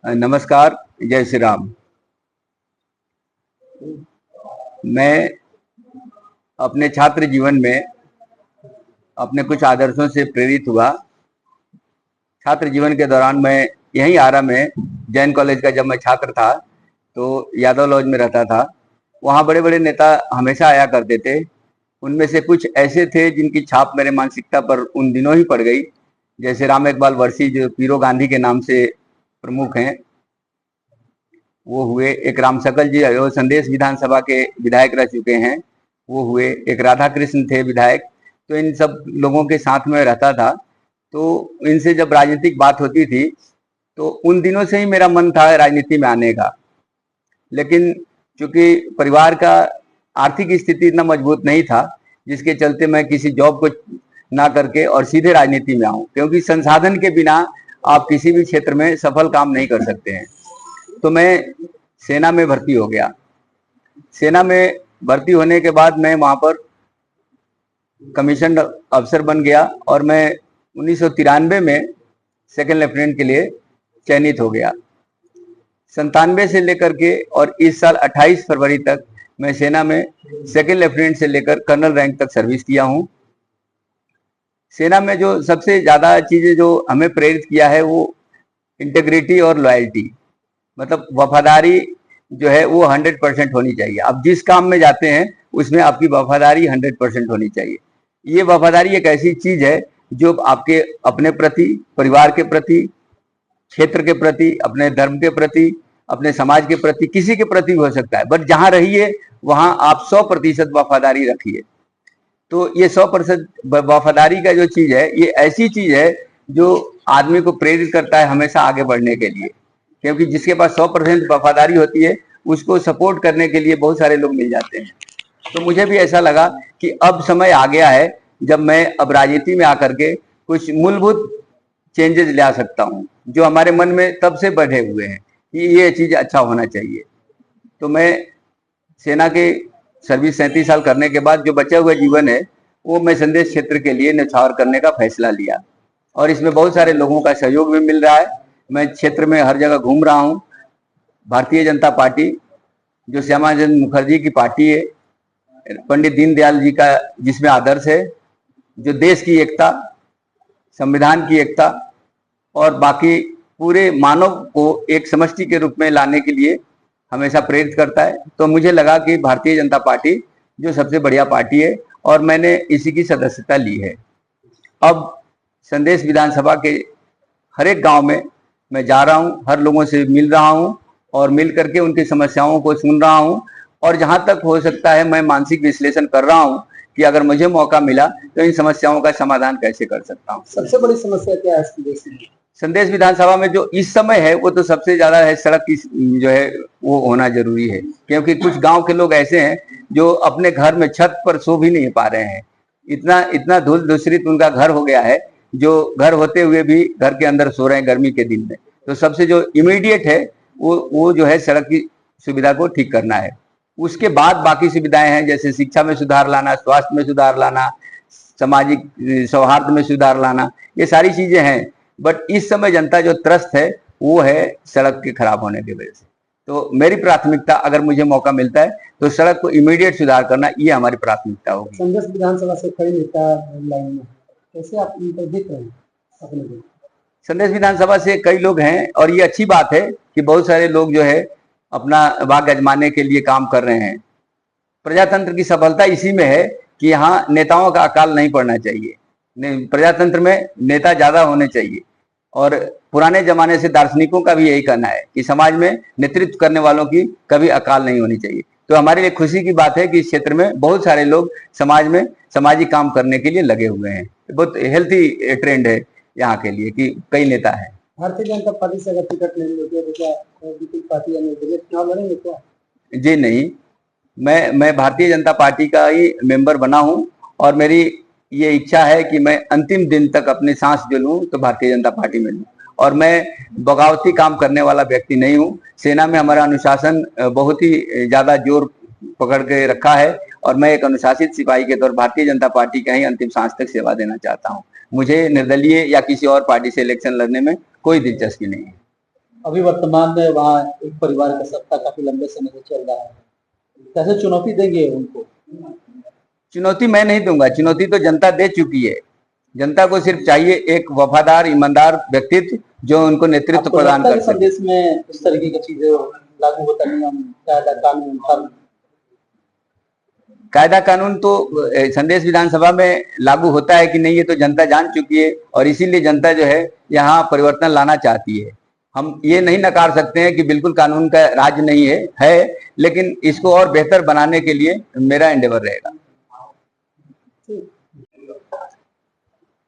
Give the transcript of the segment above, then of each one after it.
नमस्कार, जय श्री राम। मैं अपने छात्र जीवन में अपने कुछ आदर्शों से प्रेरित हुआ। छात्र जीवन के दौरान मैं यहीं आरा में जैन कॉलेज का जब मैं छात्र था तो यादव लॉज में रहता था। वहाँ बड़े बड़े नेता हमेशा आया करते थे। उनमें से कुछ ऐसे थे जिनकी छाप मेरे मानसिकता पर उन दिनों ही पड़ गई, जैसे राम इकबाल वर्षी जो पीरो गांधी के नाम से प्रमुख हैं, वो हुए। एक राम सकल जी जो संदेश विधानसभा के विधायक रह चुके हैं, वो हुए। एक राधा कृष्ण थे विधायक। तो इन सब लोगों के साथ में रहता था। तो इनसे जब राजनीतिक बात होती थी तो उन दिनों से ही मेरा मन था राजनीति में आने का। लेकिन चूंकि परिवार का आर्थिक स्थिति इतना मजबूत नहीं था, जिसके चलते मैं किसी जॉब को ना करके और सीधे राजनीति में आऊं, क्योंकि संसाधन के बिना आप किसी भी क्षेत्र में सफल काम नहीं कर सकते हैं। तो मैं सेना में भर्ती हो गया। सेना में भर्ती होने के बाद मैं वहां पर कमीशन अफसर बन गया और मैं 1993 में सेकंड लेफ्टिनेंट के लिए चयनित हो गया। 97 से लेकर के और इस साल 28 फरवरी तक मैं सेना में सेकंड लेफ्टिनेंट से लेकर कर्नल रैंक तक सर्विस किया हूं। सेना में जो सबसे ज्यादा चीजें जो हमें प्रेरित किया है वो इंटेग्रिटी और लॉयल्टी, मतलब वफादारी जो है वो 100% होनी चाहिए। आप जिस काम में जाते हैं उसमें आपकी वफादारी 100% होनी चाहिए। ये वफादारी एक ऐसी चीज है जो आपके अपने प्रति, परिवार के प्रति, क्षेत्र के प्रति, अपने धर्म के प्रति, अपने समाज के प्रति, किसी के प्रति भी हो सकता है, बट जहां रहिए वहां आप 100% वफादारी रखिए। तो ये 100% वफादारी का जो चीज है, ये ऐसी चीज है जो आदमी को प्रेरित करता है हमेशा आगे बढ़ने के लिए। क्योंकि जिसके पास 100% वफादारी होती है उसको सपोर्ट करने के लिए बहुत सारे लोग मिल जाते हैं। तो मुझे भी ऐसा लगा कि अब समय आ गया है जब मैं अब राजनीति में आकर के कुछ मूलभूत चेंजेस ला सकता हूँ, जो हमारे मन में तब से बढ़े हुए हैं कि ये चीज अच्छा होना चाहिए। तो मैं सेना के सर्विस 37 साल करने के बाद जो बचा हुआ जीवन है वो मैं संदेश क्षेत्र के लिए न्यौछावर करने का फैसला लिया, और इसमें बहुत सारे लोगों का सहयोग भी मिल रहा है। मैं क्षेत्र में हर जगह घूम रहा हूँ। भारतीय जनता पार्टी जो श्यामाचंद्र मुखर्जी की पार्टी है, पंडित दीनदयाल जी का जिसमें आदर्श है, जो देश की एकता, संविधान की एकता और बाकी पूरे मानव को एक समष्टि के रूप में लाने के लिए हमेशा प्रेरित करता है। तो मुझे लगा कि भारतीय जनता पार्टी जो सबसे बढ़िया पार्टी है और मैंने इसी की सदस्यता ली है। अब संदेश विधानसभा के हर एक गांव में मैं जा रहा हूं, हर लोगों से मिल रहा हूं और मिल करके उनकी समस्याओं को सुन रहा हूं, और जहां तक हो सकता है मैं मानसिक विश्लेषण कर रहा हूं कि अगर मुझे मौका मिला तो इन समस्याओं का समाधान कैसे कर सकता हूं। सबसे बड़ी समस्या क्या है संदेश में? संदेश विधानसभा में जो इस समय है वो तो सबसे ज्यादा है सड़क की जो है वो होना जरूरी है, क्योंकि कुछ गांव के लोग ऐसे हैं जो अपने घर में छत पर सो भी नहीं पा रहे हैं। इतना इतना धूल दूषित उनका घर हो गया है, जो घर होते हुए भी घर के अंदर सो रहे हैं गर्मी के दिन में। तो सबसे जो इमीडिएट है वो जो है सड़क की सुविधा को ठीक करना है। उसके बाद बाकी सुविधाएं हैं, जैसे शिक्षा में सुधार लाना, स्वास्थ्य में सुधार लाना, सामाजिक सौहार्द में सुधार लाना, ये सारी चीजें हैं। बट इस समय जनता जो त्रस्त है वो है सड़क के खराब होने की वजह से। तो मेरी प्राथमिकता, अगर मुझे मौका मिलता है तो सड़क को इमीडिएट सुधार करना, ये हमारी प्राथमिकता होगी। संदेश विधानसभा से कई नेता लाइन में, कैसे आप उनको देख रहे हैं अपने को? संदेश विधानसभा से कई लोग हैं और ये अच्छी बात है कि बहुत सारे लोग जो है अपना भाग्य आजमाने के लिए काम कर रहे हैं। प्रजातंत्र की सफलता इसी में है कि यहाँ नेताओं का अकाल नहीं पड़ना चाहिए। प्रजातंत्र में नेता ज्यादा होने चाहिए, और पुराने जमाने से दार्शनिकों का भी यही कहना है कि समाज में नेतृत्व करने वालों की कभी अकाल नहीं होनी चाहिए। तो हमारे लिए खुशी की बात है कि इस क्षेत्र में बहुत सारे लोग समाज में सामाजिक काम करने के लिए लगे हुए हैं। बहुत हेल्थी ट्रेंड है यहाँ के लिए कि कई नेता है। भारतीय जनता पार्टी से अगर टिकट नहीं मिलती है तो क्या पार्टी चुनाव लड़ेंगे क्या? जी नहीं, मैं भारतीय जनता पार्टी का ही मेंबर बना हूं, और मेरी ये इच्छा है कि मैं अंतिम दिन तक अपनी सांस जो लूं तो भारतीय जनता पार्टी में लूं। और मैं बगावती काम करने वाला व्यक्ति नहीं हूं। सेना में हमारा अनुशासन बहुत ही ज्यादा जोर पकड़ के रखा है, और मैं एक अनुशासित सिपाही के तौर भारतीय जनता पार्टी का ही अंतिम सांस तक सेवा देना चाहता हूँ। मुझे निर्दलीय या किसी और पार्टी से इलेक्शन लड़ने में कोई दिलचस्पी नहीं है। अभी वर्तमान में वहाँ एक परिवार का सत्ता काफी लंबे समय से चल रहा है, कैसे चुनौती देंगे उनको? चुनौती मैं नहीं दूंगा, चुनौती तो जनता दे चुकी है। जनता को सिर्फ चाहिए एक वफादार ईमानदार व्यक्तित्व जो उनको नेतृत्व आपको प्रदान लगता है कर कि सके। संदेश में इस तरीके की चीजें लागू होता नियम कायदा कानून हर कायदा कानून तो संदेश विधानसभा में लागू होता है कि नहीं ये तो जनता जान चुकी है, और इसीलिए जनता जो है यहाँ परिवर्तन लाना चाहती है। हम ये नहीं नकार सकते हैं कि बिल्कुल कानून का राज नहीं है, लेकिन इसको और बेहतर बनाने के लिए मेरा एंडेवर रहेगा।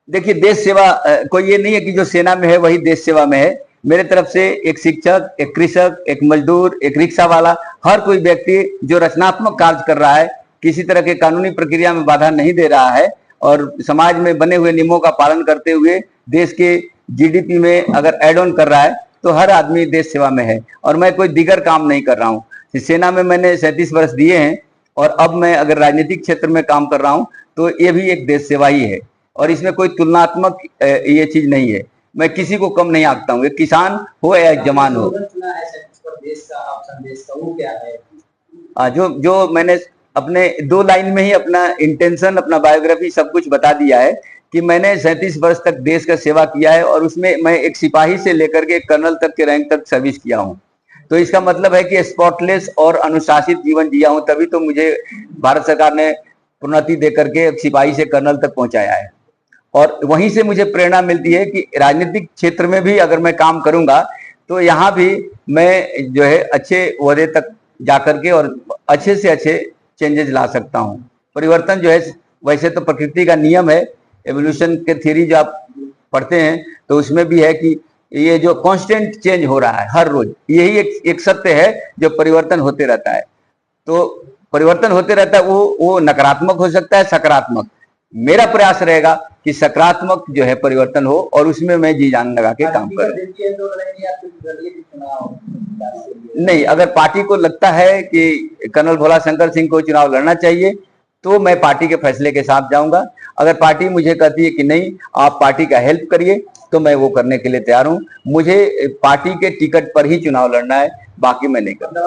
देखिए, देश सेवा कोई ये नहीं है कि जो सेना में है वही देश सेवा में है। मेरे तरफ से एक शिक्षक, एक कृषक, एक मजदूर, एक रिक्शा वाला, हर कोई व्यक्ति जो रचनात्मक कार्य कर रहा है, किसी तरह के कानूनी प्रक्रिया में बाधा नहीं दे रहा है और समाज में बने हुए नियमों का पालन करते हुए देश के जीडीपी में अगर एड ऑन कर रहा है तो हर आदमी देश सेवा में है। और मैं कोई दिगर काम नहीं कर रहा हूँ। सेना में मैंने 37 वर्ष दिए हैं और अब मैं अगर राजनीतिक क्षेत्र में काम कर रहा हूँ तो ये भी एक देश सेवा ही है, और इसमें कोई तुलनात्मक ये चीज नहीं है। मैं किसी को कम नहीं आंकता हूँ, एक किसान हो या एक जवान हो। जो मैंने अपने 2 लाइन में ही अपना इंटेंशन, अपना बायोग्राफी सब कुछ बता दिया है कि मैंने 37 वर्ष तक देश का सेवा किया है और उसमें मैं एक सिपाही से लेकर के कर्नल तक के रैंक तक सर्विस किया हूँ। तो इसका मतलब है कि स्पॉटलेस और अनुशासित जीवन जिया हूँ, तभी तो मुझे भारत सरकार ने प्रोन्नति दे करके सिपाही से कर्नल तक पहुंचाया है। और वहीं से मुझे प्रेरणा मिलती है कि राजनीतिक क्षेत्र में भी अगर मैं काम करूंगा तो यहाँ भी मैं जो है अच्छे ओहदे तक जाकर के और अच्छे से अच्छे चेंजेस ला सकता हूँ। परिवर्तन जो है वैसे तो प्रकृति का नियम है, एवोल्यूशन के थ्योरी जो आप पढ़ते हैं तो उसमें भी है कि ये जो कांस्टेंट चेंज हो रहा है हर रोज, यही एक सत्य है जो परिवर्तन होते रहता है। तो परिवर्तन होते रहता है, वो नकारात्मक हो सकता है, सकारात्मक। मेरा प्रयास रहेगा कि सकारात्मक जो है परिवर्तन हो और उसमें मैं जी जान लगा के काम करूं। नहीं, अगर पार्टी को लगता है कि कर्नल भोला शंकर सिंह को चुनाव लड़ना चाहिए तो मैं पार्टी के फैसले के साथ जाऊंगा। अगर पार्टी मुझे कहती है कि नहीं आप पार्टी का हेल्प करिए तो मैं वो करने के लिए तैयार हूं। मुझे पार्टी के टिकट पर ही चुनाव लड़ना है, बाकी मैं नहीं करता।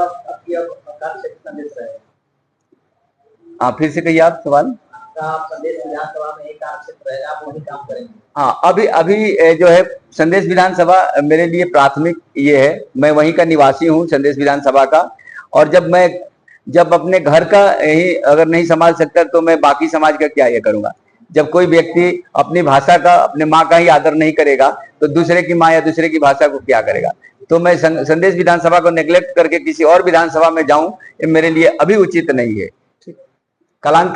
आप फिर से कहिए आप सवाल। हाँ, अभी जो है संदेश विधानसभा मेरे लिए प्राथमिक ये है, मैं वहीं का निवासी हूँ संदेश विधानसभा का। और जब अपने घर का ही अगर नहीं संभाल सकता तो मैं बाकी समाज का क्या ये करूंगा। जब कोई व्यक्ति अपनी भाषा का, अपने माँ का ही आदर नहीं करेगा तो दूसरे की माँ या दूसरे की भाषा को क्या करेगा। तो मैं संदेश विधानसभा को नेग्लेक्ट करके किसी और विधानसभा में जाऊं, ये मेरे लिए अभी उचित नहीं है। कालांतर